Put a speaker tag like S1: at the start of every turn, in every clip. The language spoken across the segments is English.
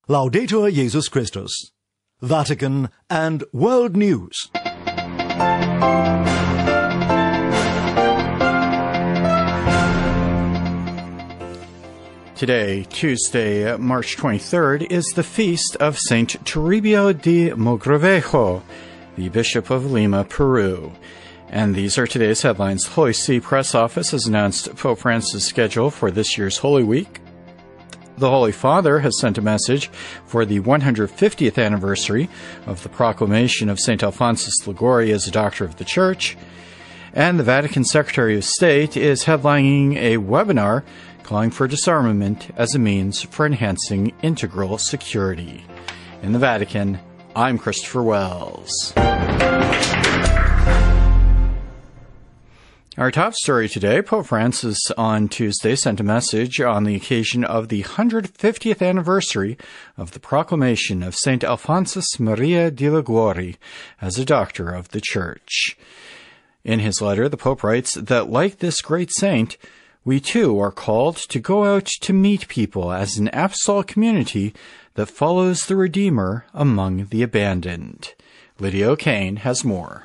S1: Laudetur Jesus Christus. Vatican and World News.
S2: Today, Tuesday, March 23rd, is the feast of Saint Toribio de Mogrovejo, the Bishop of Lima, Peru. And these are today's headlines. The Holy See Press Office has announced Pope Francis' schedule for this year's Holy Week. The Holy Father has sent a message for the 150th anniversary of the proclamation of St. Alphonsus Liguori as a Doctor of the Church. And the Vatican Secretary of State is headlining a webinar calling for disarmament as a means for enhancing integral security. In the Vatican, I'm Christopher Wells. Our top story today, Pope Francis on Tuesday sent a message on the occasion of the 150th anniversary of the proclamation of St. Alphonsus Maria de Liguori as a Doctor of the Church. In his letter, the Pope writes that, like this great saint, we too are called to go out to meet people as an apostolic community that follows the Redeemer among the abandoned. Lydia O'Kane has more.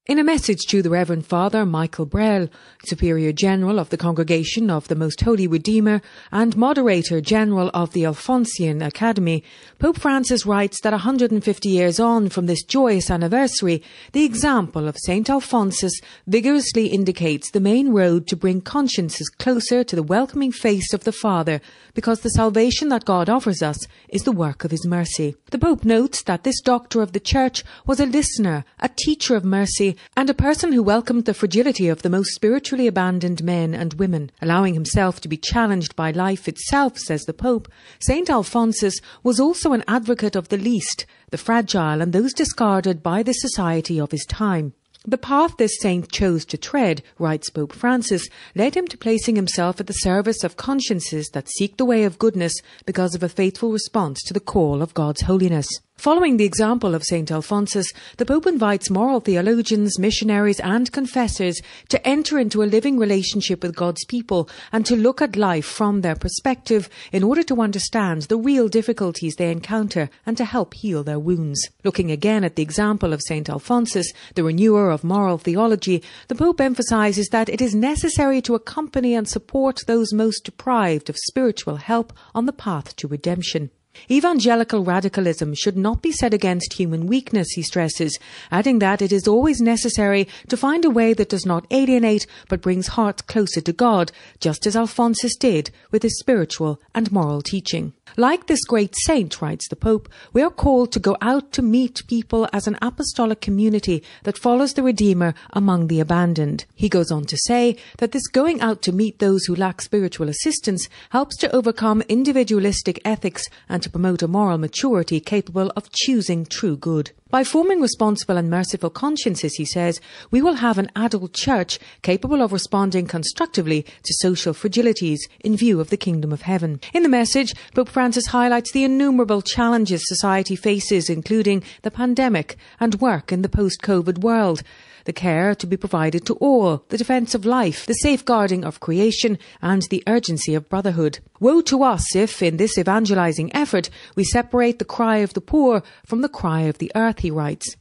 S3: In a message to the Reverend Father Michael Brell, Superior General of the Congregation of the Most Holy Redeemer and Moderator General of the Alphonsian Academy, Pope Francis writes that 150 years on from this joyous anniversary, the example of St. Alphonsus vigorously indicates the main road to bring consciences closer to the welcoming face of the Father, because the salvation that God offers us is the work of His mercy. The Pope notes that this Doctor of the Church was a listener, a teacher of mercy, and a person who welcomed the fragility of the most spiritually abandoned men and women. Allowing himself to be challenged by life itself, says the Pope, St. Alphonsus was also an advocate of the least, the fragile, and those discarded by the society of his time. The path this saint chose to tread, writes Pope Francis, led him to placing himself at the service of consciences that seek the way of goodness because of a faithful response to the call of God's holiness. Following the example of St. Alphonsus, the Pope invites moral theologians, missionaries and confessors to enter into a living relationship with God's people and to look at life from their perspective in order to understand the real difficulties they encounter and to help heal their wounds. Looking again at the example of St. Alphonsus, the renewer of moral theology, the Pope emphasizes that it is necessary to accompany and support those most deprived of spiritual help on the path to redemption. Evangelical radicalism should not be set against human weakness, he stresses, adding that it is always necessary to find a way that does not alienate but brings hearts closer to God, just as Alphonsus did with his spiritual and moral teaching. Like this great saint, writes the Pope, we are called to go out to meet people as an apostolic community that follows the Redeemer among the abandoned. He goes on to say that this going out to meet those who lack spiritual assistance helps to overcome individualistic ethics and to promote a moral maturity capable of choosing true good. By forming responsible and merciful consciences, he says, we will have an adult church capable of responding constructively to social fragilities in view of the kingdom of heaven. In the message, Pope Francis highlights the innumerable challenges society faces, including the pandemic and work in the post-COVID world, the care to be provided to all, the defence of life, the safeguarding of creation, and the urgency of brotherhood. Woe to us if, in this evangelizing effort, we separate the cry of the poor from the cry of the earth, he writes.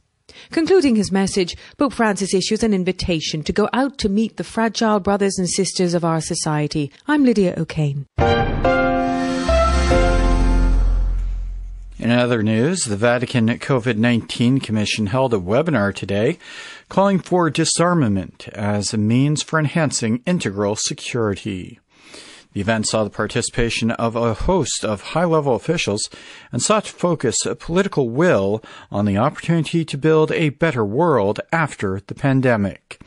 S3: Concluding his message, Pope Francis issues an invitation to go out to meet the fragile brothers and sisters of our society. I'm Lydia O'Kane.
S2: In other news, the Vatican COVID-19 Commission held a webinar today calling for disarmament as a means for enhancing integral security. The event saw the participation of a host of high-level officials and sought to focus political will on the opportunity to build a better world after the pandemic.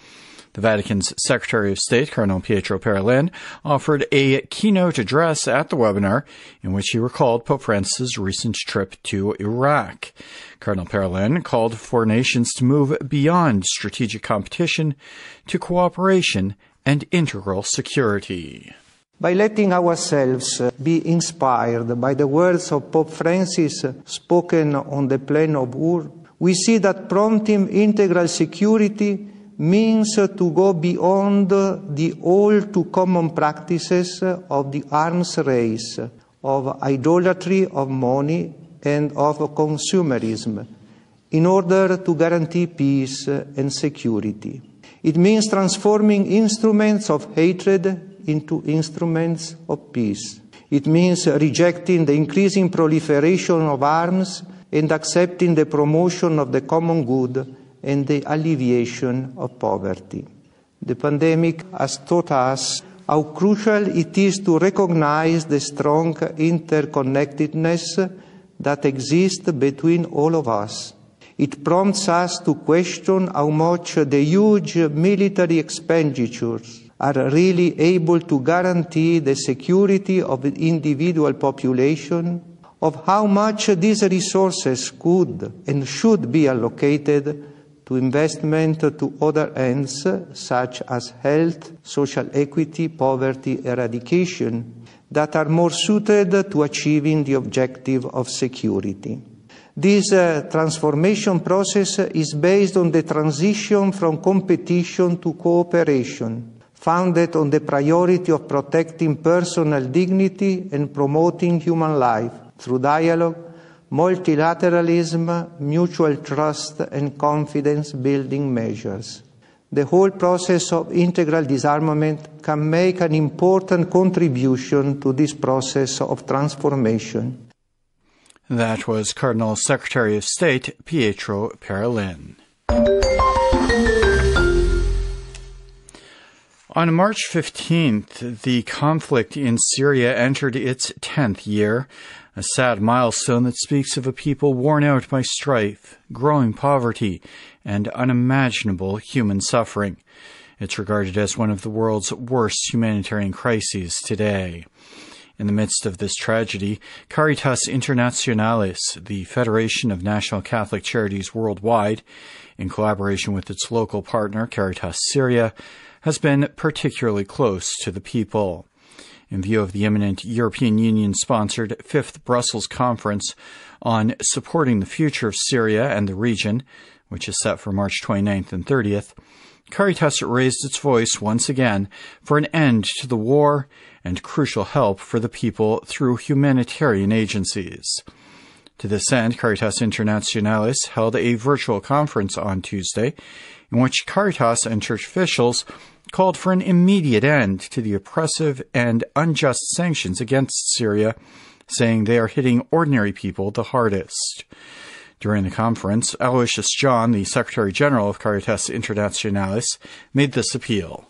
S2: The Vatican's Secretary of State, Cardinal Pietro Parolin, offered a keynote address at the webinar in which he recalled Pope Francis' recent trip to Iraq. Cardinal Parolin called for nations to move beyond strategic competition to cooperation and integral security.
S4: By letting ourselves be inspired by the words of Pope Francis spoken on the plain of Ur, we see that prompting integral security means to go beyond the all-too-common practices of the arms race, of idolatry of money, and of consumerism in order to guarantee peace and security. It means transforming instruments of hatred into instruments of peace. It means rejecting the increasing proliferation of arms and accepting the promotion of the common good and the alleviation of poverty. The pandemic has taught us how crucial it is to recognize the strong interconnectedness that exists between all of us. It prompts us to question how much the huge military expenditures are really able to guarantee the security of the individual population, of how much these resources could and should be allocated to investment to other ends, such as health, social equity, poverty eradication, that are more suited to achieving the objective of security. This transformation process is based on the transition from competition to cooperation, founded on the priority of protecting personal dignity and promoting human life through dialogue, multilateralism, mutual trust, and confidence-building measures. The whole process of integral disarmament can make an important contribution to this process of transformation.
S2: That was Cardinal Secretary of State Pietro Parolin. On March 15th, the conflict in Syria entered its 10th year, a sad milestone that speaks of a people worn out by strife, growing poverty, and unimaginable human suffering. It's regarded as one of the world's worst humanitarian crises today. In the midst of this tragedy, Caritas Internationalis, the Federation of National Catholic Charities worldwide, in collaboration with its local partner, Caritas Syria, has been particularly close to the people. In view of the imminent European Union-sponsored 5th Brussels Conference on supporting the future of Syria and the region, which is set for March 29th and 30th, Caritas raised its voice once again for an end to the war and crucial help for the people through humanitarian agencies. To this end, Caritas Internationalis held a virtual conference on Tuesday in which Caritas and church officials called for an immediate end to the oppressive and unjust sanctions against Syria, saying they are hitting ordinary people the hardest. During the conference, Aloysius John, the Secretary General of Caritas Internationalis, made this appeal.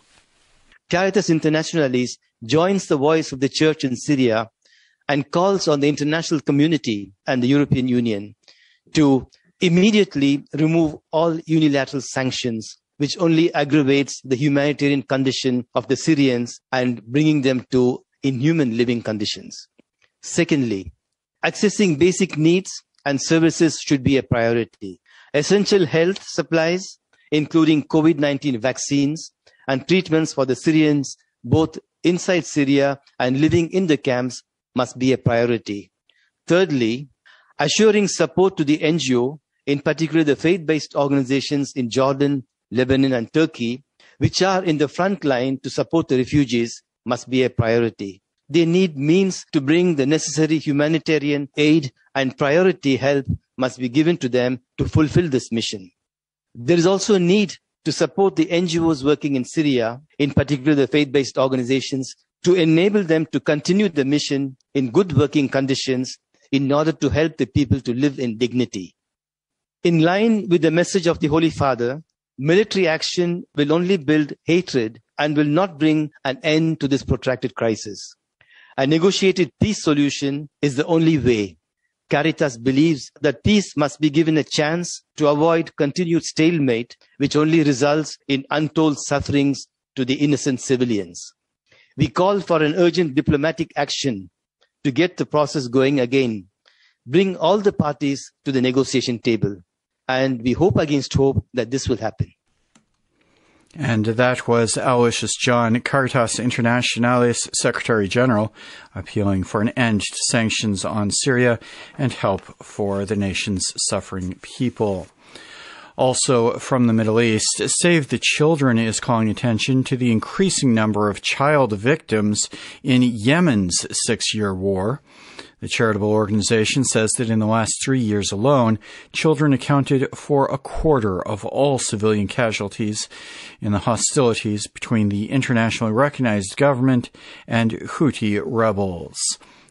S5: Caritas Internationalis joins the voice of the Church in Syria and calls on the international community and the European Union to immediately remove all unilateral sanctions, which only aggravates the humanitarian condition of the Syrians and bringing them to inhuman living conditions. Secondly, accessing basic needs and services should be a priority. Essential health supplies, including COVID-19 vaccines and treatments for the Syrians, both inside Syria and living in the camps, must be a priority. Thirdly, assuring support to the NGO, in particular the faith-based organizations in Jordan, Lebanon, and Turkey, which are in the front line to support the refugees, must be a priority. They need means to bring the necessary humanitarian aid, and priority help must be given to them to fulfill this mission. There is also a need to support the NGOs working in Syria, in particular the faith-based organizations, to enable them to continue the mission in good working conditions in order to help the people to live in dignity. In line with the message of the Holy Father, military action will only build hatred and will not bring an end to this protracted crisis. A negotiated peace solution is the only way. Caritas believes that peace must be given a chance to avoid continued stalemate, which only results in untold sufferings to the innocent civilians. We call for an urgent diplomatic action to get the process going again, bring all the parties to the negotiation table, and we hope against hope that this will happen.
S2: And that was Aloysius John, Caritas Internationalis Secretary General, appealing for an end to sanctions on Syria and help for the nation's suffering people. Also from the Middle East, Save the Children is calling attention to the increasing number of child victims in Yemen's 6-year war. The charitable organization says that in the last 3 years alone, children accounted for a quarter of all civilian casualties in the hostilities between the internationally recognized government and Houthi rebels.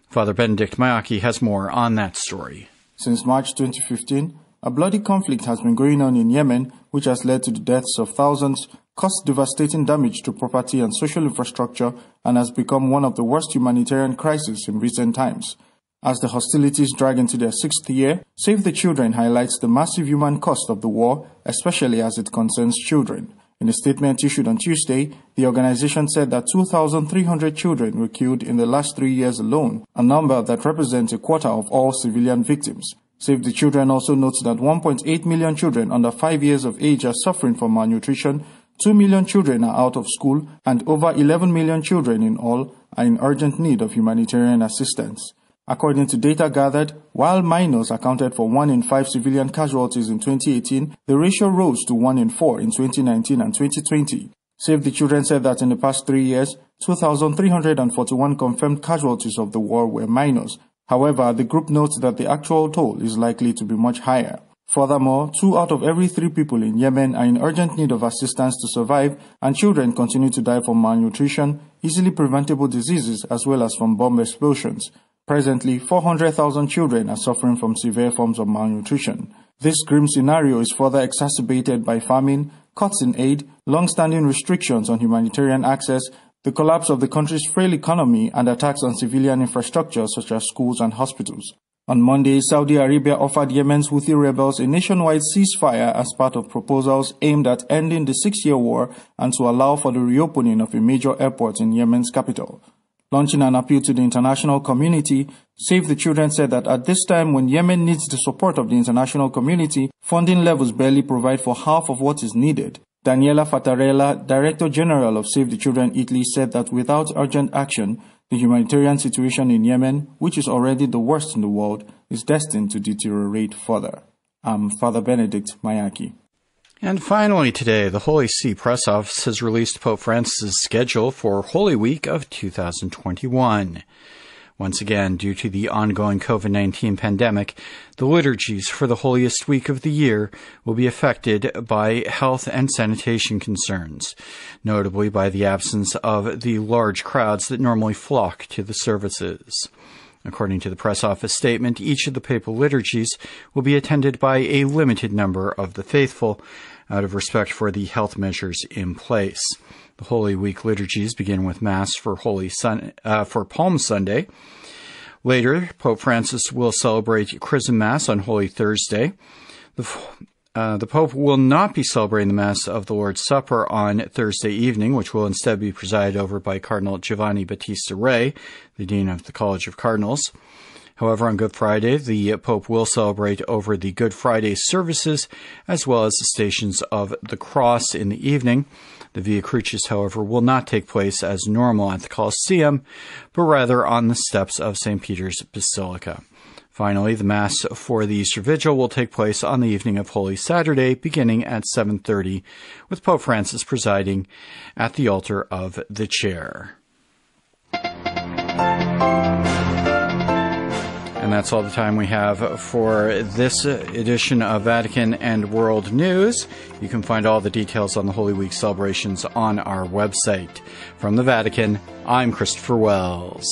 S2: Father Benedict Mayaki has more on that story.
S6: Since March 2015, a bloody conflict has been going on in Yemen, which has led to the deaths of thousands, caused devastating damage to property and social infrastructure, and has become one of the worst humanitarian crises in recent times. As the hostilities drag into their 6th year, Save the Children highlights the massive human cost of the war, especially as it concerns children. In a statement issued on Tuesday, the organization said that 2,300 children were killed in the last 3 years alone, a number that represents a quarter of all civilian victims. Save the Children also notes that 1.8 million children under 5 years of age are suffering from malnutrition, 2 million children are out of school, and over 11 million children in all are in urgent need of humanitarian assistance. According to data gathered, while minors accounted for 1 in 5 civilian casualties in 2018, the ratio rose to 1 in 4 in 2019 and 2020. Save the Children said that in the past 3 years, 2,341 confirmed casualties of the war were minors. However, the group notes that the actual toll is likely to be much higher. Furthermore, 2 out of every 3 people in Yemen are in urgent need of assistance to survive, and children continue to die from malnutrition, easily preventable diseases, as well as from bomb explosions. Presently, 400,000 children are suffering from severe forms of malnutrition. This grim scenario is further exacerbated by famine, cuts in aid, long-standing restrictions on humanitarian access, the collapse of the country's frail economy, and attacks on civilian infrastructure such as schools and hospitals. On Monday, Saudi Arabia offered Yemen's Houthi rebels a nationwide ceasefire as part of proposals aimed at ending the 6-year war and to allow for the reopening of a major airport in Yemen's capital. Launching an appeal to the international community, Save the Children said that at this time when Yemen needs the support of the international community, funding levels barely provide for half of what is needed. Daniela Fattarella, Director General of Save the Children Italy, said that without urgent action, the humanitarian situation in Yemen, which is already the worst in the world, is destined to deteriorate further. I'm Father Benedict Mayaki.
S2: And finally today, the Holy See Press Office has released Pope Francis' schedule for Holy Week of 2021. Once again, due to the ongoing COVID-19 pandemic, the liturgies for the holiest week of the year will be affected by health and sanitation concerns, notably by the absence of the large crowds that normally flock to the services. According to the press office statement, each of the papal liturgies will be attended by a limited number of the faithful, out of respect for the health measures in place. The Holy Week liturgies begin with Mass for Palm Sunday. Later, Pope Francis will celebrate Chrism Mass on Holy Thursday. The Pope will not be celebrating the Mass of the Lord's Supper on Thursday evening, which will instead be presided over by Cardinal Giovanni Battista Re, the Dean of the College of Cardinals. However, on Good Friday, the Pope will celebrate over the Good Friday services, as well as the Stations of the Cross in the evening. The Via Crucis, however, will not take place as normal at the Colosseum, but rather on the steps of St. Peter's Basilica. Finally, the Mass for the Easter Vigil will take place on the evening of Holy Saturday, beginning at 7:30, with Pope Francis presiding at the altar of the chair. And that's all the time we have for this edition of Vatican and World News. You can find all the details on the Holy Week celebrations on our website. From the Vatican, I'm Christopher Wells.